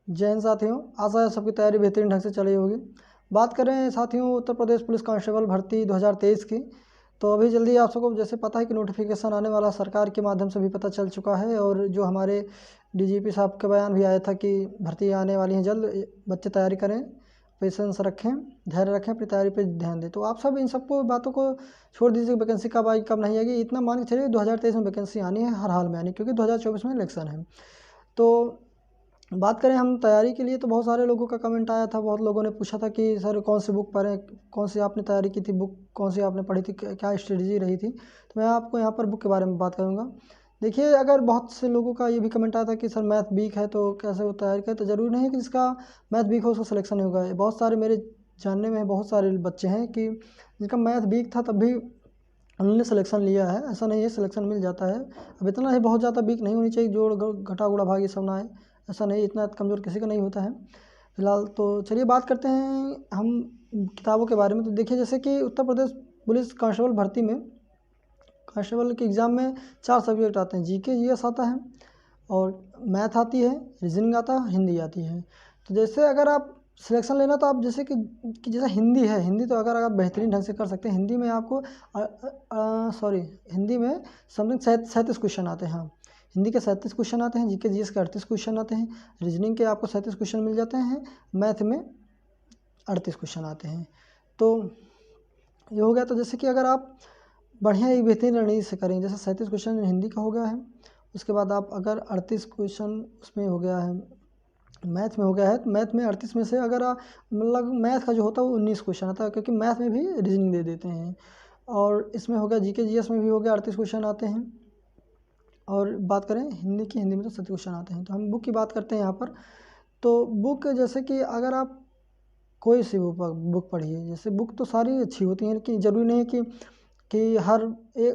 जय हिंद साथियों, आशा है सबकी तैयारी बेहतरीन ढंग से चल रही होगी। बात करें साथियों उत्तर प्रदेश पुलिस कांस्टेबल भर्ती 2023 की, तो अभी जल्दी आप सबको जैसे पता है कि नोटिफिकेशन आने वाला सरकार के माध्यम से भी पता चल चुका है। और जो हमारे डीजीपी साहब का बयान भी आया था कि भर्ती आने वाली हैं जल्द, बच्चे तैयारी करें, पेशेंस रखें, धैर्य रखें, अपनी तैयारी पर ध्यान दें। तो आप सब इन सबको बातों को छोड़ दीजिए, वैकेंसी कब आएगी कब नहीं आएगी, इतना मान के चलिए 2023 में वैकेंसी आनी है, हर हाल में आनी, क्योंकि 2024 में इलेक्शन है। तो बात करें हम तैयारी के लिए, तो बहुत सारे लोगों का कमेंट आया था, बहुत लोगों ने पूछा था कि सर कौन सी बुक पढ़ें, कौन सी आपने तैयारी की थी, बुक कौन सी आपने पढ़ी थी, क्या स्ट्रेटजी रही थी। तो मैं आपको यहाँ पर बुक के बारे में बात करूँगा। देखिए, अगर बहुत से लोगों का ये भी कमेंट आया था कि सर मैथ वीक है तो कैसे वो तैयारी करें, तो ज़रूरी नहीं है कि जिसका मैथ वीक हो उसका सिलेक्शन नहीं होगा। बहुत सारे मेरे जानने में बहुत सारे बच्चे हैं कि जिनका मैथ वीक था तब भी उन्होंने सिलेक्शन लिया है। ऐसा नहीं है, सिलेक्शन मिल जाता है। अब इतना ही बहुत ज़्यादा वीक नहीं होनी चाहिए, जोड़ घटा गुड़ा भाग ये सब ना आए, ऐसा नहीं, इतना कमज़ोर किसी का नहीं होता है फिलहाल। तो चलिए बात करते हैं हम किताबों के बारे में। तो देखिए, जैसे कि उत्तर प्रदेश पुलिस कांस्टेबल भर्ती में, कांस्टेबल के एग्ज़ाम में 4 सब्जेक्ट आते हैं, जीके जीएस आता है, और मैथ आती है, रीजनिंग आता है, हिंदी आती है। तो जैसे अगर आप सिलेक्शन लेना, तो आप जैसे कि जैसे हिंदी है, हिंदी तो अगर आप बेहतरीन ढंग से कर सकते हैं, हिंदी में आपको हिंदी में समथिंग 37 क्वेश्चन आते हैं। हाँ, हिंदी के 37 क्वेश्चन आते हैं, जीके जीएस के 38 क्वेश्चन आते हैं, रीजनिंग के आपको 37 क्वेश्चन मिल जाते हैं, मैथ में 38 क्वेश्चन आते हैं। तो ये हो गया। तो जैसे कि अगर आप बढ़िया एक बेहतरीन रणनीति से करें, जैसे 37 क्वेश्चन हिंदी का हो गया है, उसके बाद आप अगर 38 क्वेश्चन उसमें हो गया है, मैथ में हो गया है, तो मैथ में 38 में से अगर मतलब मैथ का जो होता है वो 19 क्वेश्चन आता है, क्योंकि मैथ में भी रीजनिंग दे देते हैं। और इसमें हो गया जीके जीएस में भी हो गया 38 क्वेश्चन आते हैं। और बात करें हिंदी की, हिंदी में तो 70 क्वेश्चन आते हैं। तो हम बुक की बात करते हैं यहाँ पर। तो बुक जैसे कि अगर आप कोई सी बुक पढ़िए, जैसे बुक तो सारी अच्छी होती हैं, लेकिन ज़रूरी नहीं है कि हर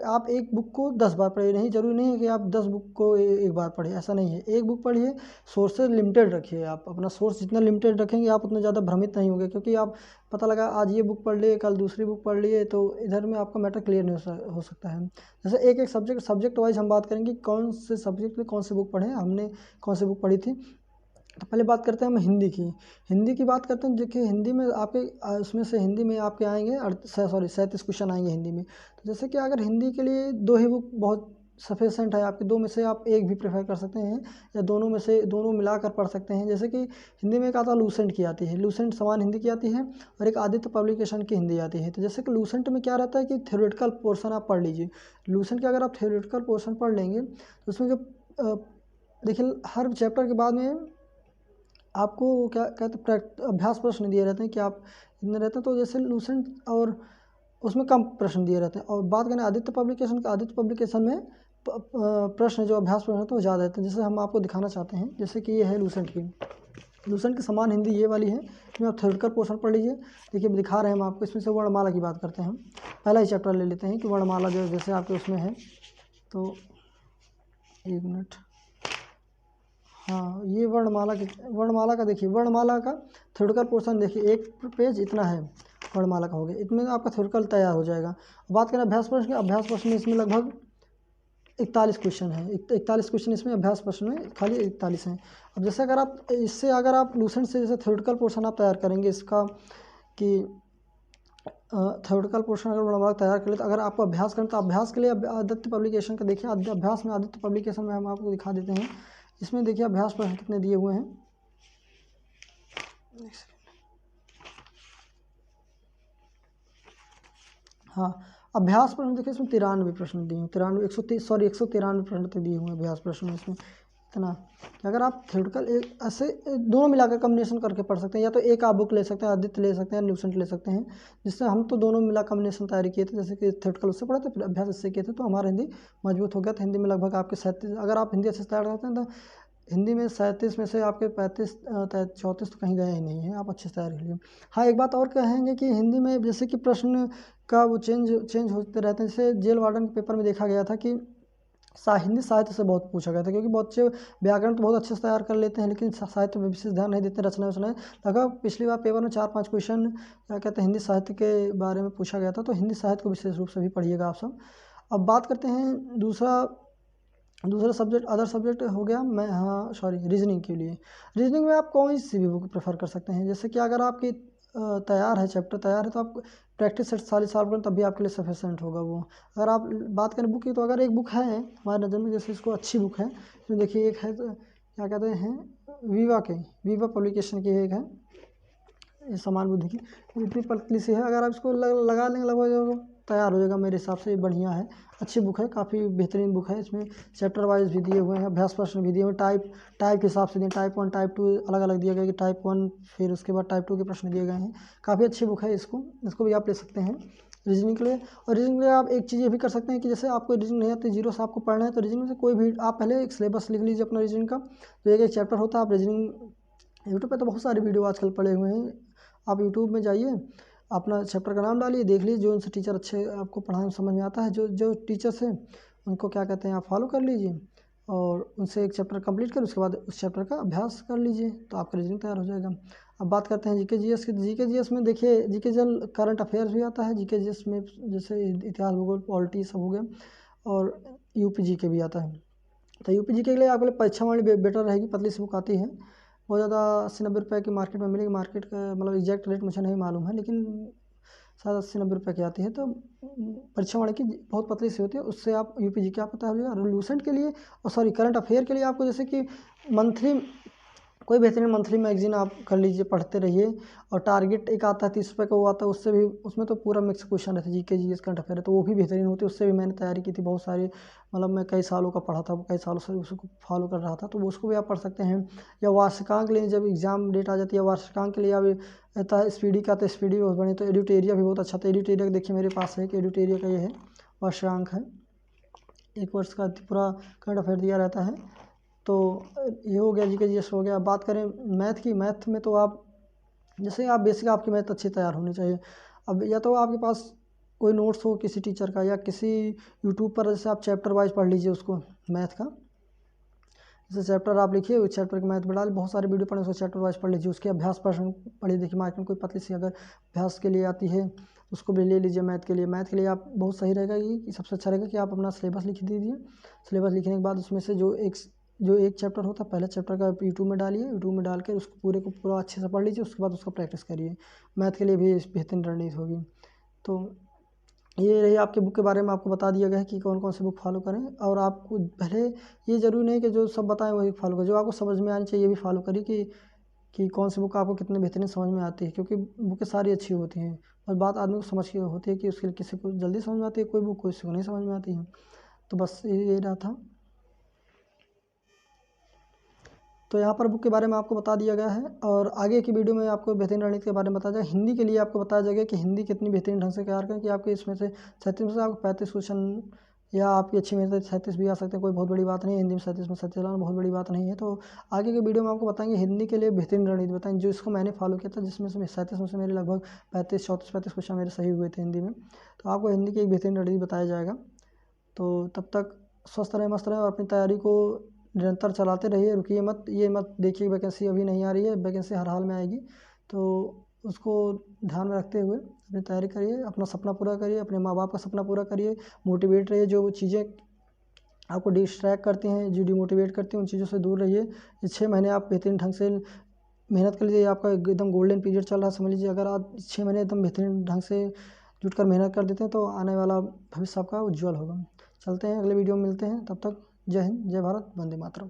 आप एक बुक को 10 बार पढ़िए, नहीं, ज़रूरी नहीं है कि आप 10 बुक को एक बार पढ़िए, ऐसा नहीं है। एक बुक पढ़िए, सोर्सेज लिमिटेड रखिए, आप अपना सोर्स जितना लिमिटेड रखेंगे आप उतना ज़्यादा भ्रमित नहीं होंगे, क्योंकि आप पता लगा आज ये बुक पढ़ लिए, कल दूसरी बुक पढ़ लिए, तो इधर में आपका मैटर क्लियर नहीं हो सकता है। जैसे एक एक सब्जेक्ट वाइज हम बात करेंगे, कौन से सब्जेक्ट में कौन सी बुक पढ़ें, हमने कौन सी बुक पढ़ी थी। तो पहले बात करते हैं हम हिंदी की। हिंदी की बात करते हैं, देखिए हिंदी में आपके उसमें से हिंदी में आपके आएंगे 37 क्वेश्चन आएंगे हिंदी में। तो जैसे कि अगर हिंदी के लिए 2 ही बुक बहुत सफिशेंट है आपके, 2 में से आप एक भी प्रेफर कर सकते हैं, या दोनों में से दोनों मिलाकर पढ़ सकते हैं। जैसे कि हिंदी में एक आता है लूसेंट की आती है, लूसेंट समान हिंदी की आती है, और एक आदित्य पब्लिकेशन की हिंदी आती है। तो जैसे कि लूसेंट में क्या रहता है कि थ्योरेटिकल पोर्शन आप पढ़ लीजिए। लूसेंट का अगर आप थ्योरेटिकल पोर्शन पढ़ लेंगे तो उसमें जो देखिए हर चैप्टर के बाद में आपको क्या कहते हैं, अभ्यास प्रश्न दिए रहते हैं कि आप इतने रहते हैं। तो जैसे लूसेंट और उसमें कम प्रश्न दिए रहते हैं। और बात करें आदित्य पब्लिकेशन का, आदित्य पब्लिकेशन में प्रश्न जो अभ्यास प्रश्न होते हैं वो ज़्यादा रहते हैं। जैसे हम आपको दिखाना चाहते हैं, जैसे कि ये है लूसेंट की, लूसेंट की समान हिंदी ये वाली है, इसमें आप थ्योरेटिकल पोर्शन पढ़ लीजिए। देखिए दिखा रहे हैं हम आपको, इसमें से वर्णमाला की बात करते हैं हम। पहला ही चैप्टर ले लेते हैं कि वर्णमाला जो जैसे आपके उसमें है, तो 1 मिनट। हाँ, ये वर्णमाला का देखिए, वर्णमाला का थ्योरेटिकल पोर्शन देखिए, एक पेज इतना है वर्णमाला का हो गया, इतने में आपका थ्योरेटिकल तैयार हो जाएगा। बात करें अभ्यास प्रश्न की, अभ्यास प्रश्न में इसमें लगभग 41 क्वेश्चन है, 41 क्वेश्चन इसमें अभ्यास प्रश्न में खाली 41 हैं। अब जैसे अगर आप लूसेंट से जैसे थ्योरेटिकल पोर्शन आप तैयार करेंगे इसका, कि थ्योरेटिकल पोर्शन अगर वर्णमाला तैयार कर ले, तो अगर आपको अभ्यास करें तो अभ्यास के लिए आदित्य पब्लिकेशन का देखिए, अभ्यास में आदित्य पब्लिकेशन में हम आपको दिखा देते हैं। इसमें देखिए अभ्यास प्रश्न कितने दिए हुए हैं, हाँ, अभ्यास प्रश्न देखिए इसमें 93 प्रश्न दिए हैं, 193 प्रश्न दिए हुए हैं अभ्यास प्रश्न में इसमें। इतना कि अगर आप थ्योरेटिकल ऐसे दोनों मिलाकर कम्बिनेशन करके पढ़ सकते हैं, या तो एक आप बुक ले सकते हैं, आदित्य ले सकते हैं, लूसेंट ले सकते हैं, जिससे हम तो दोनों मिला कम्बिनेशन तैयारी किए थे। जैसे कि थ्योरेटिकल उससे पढ़े थे, फिर अभ्यास इससे किए थे, तो हमारा हिंदी मजबूत हो गया था। हिंदी में लगभग आपके 37, अगर आप हिंदी अच्छे से तैयार करते हैं तो हिंदी में 37 में से आपके 35 34 तो कहीं गया ही नहीं है, आप अच्छे से तैयार कर लिए। हाँ, एक बात और कहेंगे कि हिंदी में जैसे कि प्रश्न का वो चेंज होते रहते हैं। जैसे जेल वार्डन के पेपर में देखा गया था कि हिंदी साहित्य से बहुत पूछा गया था, क्योंकि बहुत अच्छे व्याकरण तो बहुत अच्छे से तैयार कर लेते हैं, लेकिन साहित्य में विशेष ध्यान नहीं देते, रचना लगभग पिछली बार पेपर में 4-5 क्वेश्चन क्या कहते हैं हिंदी साहित्य के बारे में पूछा गया था। तो हिंदी साहित्य को विशेष रूप से भी पढ़िएगा आप सब। अब बात करते हैं दूसरा दूसरा सब्जेक्ट अदर सब्जेक्ट हो गया मैं हाँ सॉरी रीजनिंग के लिए। रीजनिंग में आप कौन सी भी बुक प्रेफर कर सकते हैं, जैसे कि अगर आपकी तैयार है, चैप्टर तैयार है, तो आप प्रैक्टिस सेट सारी साल करें तब भी आपके लिए सफिशेंट होगा वो। अगर आप बात करें बुक की, तो अगर एक बुक है हमारे नज़र में, जैसे इसको अच्छी बुक है, तो देखिए एक है तो क्या कहते हैं वीवा पब्लिकेशन की एक है ये समान बुद्धि की, इतनी पतली सी है, अगर आप इसको लगा लेंगे लगभग तैयार हो जाएगा। मेरे हिसाब से ये बढ़िया है, अच्छी बुक है, काफ़ी बेहतरीन बुक है। इसमें चैप्टर वाइज भी दिए हुए हैं, अभ्यास प्रश्न भी दिए हुए हैं, टाइप के हिसाब से दिए, टाइप 1 टाइप 2 अलग अलग दिया गया कि टाइप 1 फिर उसके बाद टाइप 2 के प्रश्न दिए गए हैं। काफ़ी अच्छी बुक है, इसको भी आप ले सकते हैं रीजनिंग के लिए। और रीजनिंग के लिए आप एक चीज़ ये भी कर सकते हैं कि जैसे आपको रीजनिंग नहीं आती, जीरो से आपको पढ़ना है, तो रीजनिंग से कोई भी आप पहले एक सिलेबस लिख लीजिए अपना रीजनिंग का, तो एक चैप्टर होता है। आप रीजनिंग यूट्यूब पे तो बहुत सारे वीडियो आजकल पड़े हुए हैं, आप यूट्यूब में जाइए, अपना चैप्टर का नाम डालिए, देख लीजिए जो उनसे टीचर अच्छे आपको पढ़ाने समझ में आता है, जो टीचर्स हैं उनको क्या कहते हैं आप फॉलो कर लीजिए, और उनसे एक चैप्टर कंप्लीट कर उसके बाद उस चैप्टर का अभ्यास कर लीजिए, तो आपका रीजनिंग तैयार हो जाएगा। अब बात करते हैं जीके जीएस की। जीके जीएस में देखिए, जीके जनरल करंट अफेयर्स भी आता है जीके जीएस में, जैसे इतिहास, भूगोल, पॉलिटी सब हो गया, और यूपी जीके भी आता है। तो यूपी जीके के लिए आपके लिए परीक्षा वाली बेटर रहेगी, पतली सी बुक आती है, बहुत ज़्यादा 80-90 रुपये की मार्केट में मिलेगी। मार्केट का मतलब एग्जैक्ट रेट मुझे नहीं मालूम है, लेकिन शायद 80-90 रुपये की आती है। तो परीक्षा वाले की बहुत पतली सी होती है, उससे आप यूपी जीके आपको तैयार हो जाएगा। और लूसेंट के लिए और सॉरी करंट अफेयर के लिए आपको जैसे कि मंथली कोई बेहतरीन मंथली मैगजीन आप कर लीजिए, पढ़ते रहिए। और टारगेट एक आता है 30 रुपये का, वो आता है, उससे भी उसमें तो पूरा मिक्स क्वेश्चन रहता है, जीके जीएस करंट अफेयर है, तो वो भी बेहतरीन होती है। उससे भी मैंने तैयारी की थी बहुत सारी, मतलब मैं कई सालों का पढ़ा था, कई सालों से उसको फॉलो कर रहा था, तो उसको भी आप पढ़ सकते हैं। या वार्षिकांक के लिए जब एग्जाम डेट आ जाती है, वार्षिकांक के लिए अब रहता है स्पीडी का, तो स्पीडी भी बहुत बनी, तो एडिटेरिया भी बहुत अच्छा था। एडिटेरिया देखिए मेरे पास है कि एडिटेरिया का ये है वार्षिकांक है, 1 वर्ष का पूरा करंट अफेयर दिया रहता है। तो ये हो गया जीके जीएस हो गया। बात करें मैथ की, मैथ में तो आप जैसे आप बेसिक आपकी मैथ अच्छी तैयार होनी चाहिए। अब या तो आपके पास कोई नोट्स हो किसी टीचर का, या किसी यूट्यूब पर जैसे आप चैप्टर वाइज पढ़ लीजिए उसको मैथ का, जैसे चैप्टर आप लिखिए, उस चैप्टर के मैथ में डाल, बहुत सारे वीडियो पढ़े, उसको चैप्टर वाइज पढ़ लीजिए, उसके अभ्यास प्रश्न पढ़िए। देखिए मार्केट में कोई पतली सी अगर अभ्यास के लिए आती है, उसको भी ले लीजिए। मैथ के लिए आप बहुत सही रहेगा ये, कि सबसे अच्छा रहेगा कि आप अपना सिलेबस लिख दीजिए। सिलेबस लिखने के बाद उसमें से जो एक चैप्टर होता है, पहले चैप्टर का यूट्यूब में डालिए, यूट्यूब में डाल के उसको पूरे को पूरा अच्छे से पढ़ लीजिए, उसके बाद उसका प्रैक्टिस करिए। मैथ के लिए भी बेहतरीन रणनीति होगी। तो ये रही आपके बुक के बारे में, आपको बता दिया गया है कि कौन कौन सी बुक फॉलो करें। और आपको पहले ये ज़रूरी नहीं कि जो सब बताएं वही फॉलो करें, जो आपको समझ में आनी चाहिए ये भी फॉलो करिए, कि कौन सी बुक आपको कितनी बेहतरीन समझ में आती है, क्योंकि बुकें सारी अच्छी होती हैं, और बात आदमी को समझ की होती है कि उसके लिए किसी को जल्दी समझ में आती है कोई बुक, किसी को नहीं समझ में आती है। तो बस ये रहा था। तो यहाँ पर बुक के बारे में आपको बता दिया गया है, और आगे की वीडियो में आपको बेहतरीन रणनीति के बारे में बताया जाएगा। हिंदी के लिए आपको बताया जाएगा कि हिंदी कितनी बेहतरीन ढंग से तैयार करें, कि आपके इसमें से 37 में से आपको 35 क्वेश्चन, या आपकी अच्छी मेहनत 37 भी आ सकते हैं, कोई बहुत बड़ी बात नहीं है। हिंदी में 37 में 37 लाना बहुत बड़ी बात नहीं है। तो आगे के वीडियो में आपको बताएंगे हिंदी के लिए बेहतरीन रणनीति बताएंगे, जो इसको मैंने फॉलो किया था, जिसमें से 37 में से मेरे लगभग 35 क्वेश्चन मेरे सही हुए थे हिंदी में। तो आपको हिंदी की एक बेहतरीन रणनीति बताया जाएगा। तो तब तक स्वस्थ रहें, मस्त रहें, और अपनी तैयारी को निरंतर चलाते रहिए, रुकिए मत। ये मत देखिए वैकेंसी अभी नहीं आ रही है, वैकेंसी हर हाल में आएगी, तो उसको ध्यान में रखते हुए अपनी तैयारी करिए, अपना सपना पूरा करिए, अपने माँ बाप का सपना पूरा करिए, मोटिवेट रहिए। जो चीज़ें आपको डिस्ट्रैक्ट करती हैं, जो डिमोटिवेट करती हैं, उन चीज़ों से दूर रहिए। ये 6 महीने आप बेहतरीन ढंग से मेहनत कर लीजिए, आपका एकदम गोल्डन पीरियड चल रहा है समझ लीजिए। अगर आप 6 महीने एकदम बेहतरीन ढंग से जुट कर मेहनत कर देते हैं, तो आने वाला भविष्य आपका उज्ज्वल होगा। चलते हैं, अगले वीडियो में मिलते हैं, तब तक जय हिंद, जय भारत, वंदे मातरम।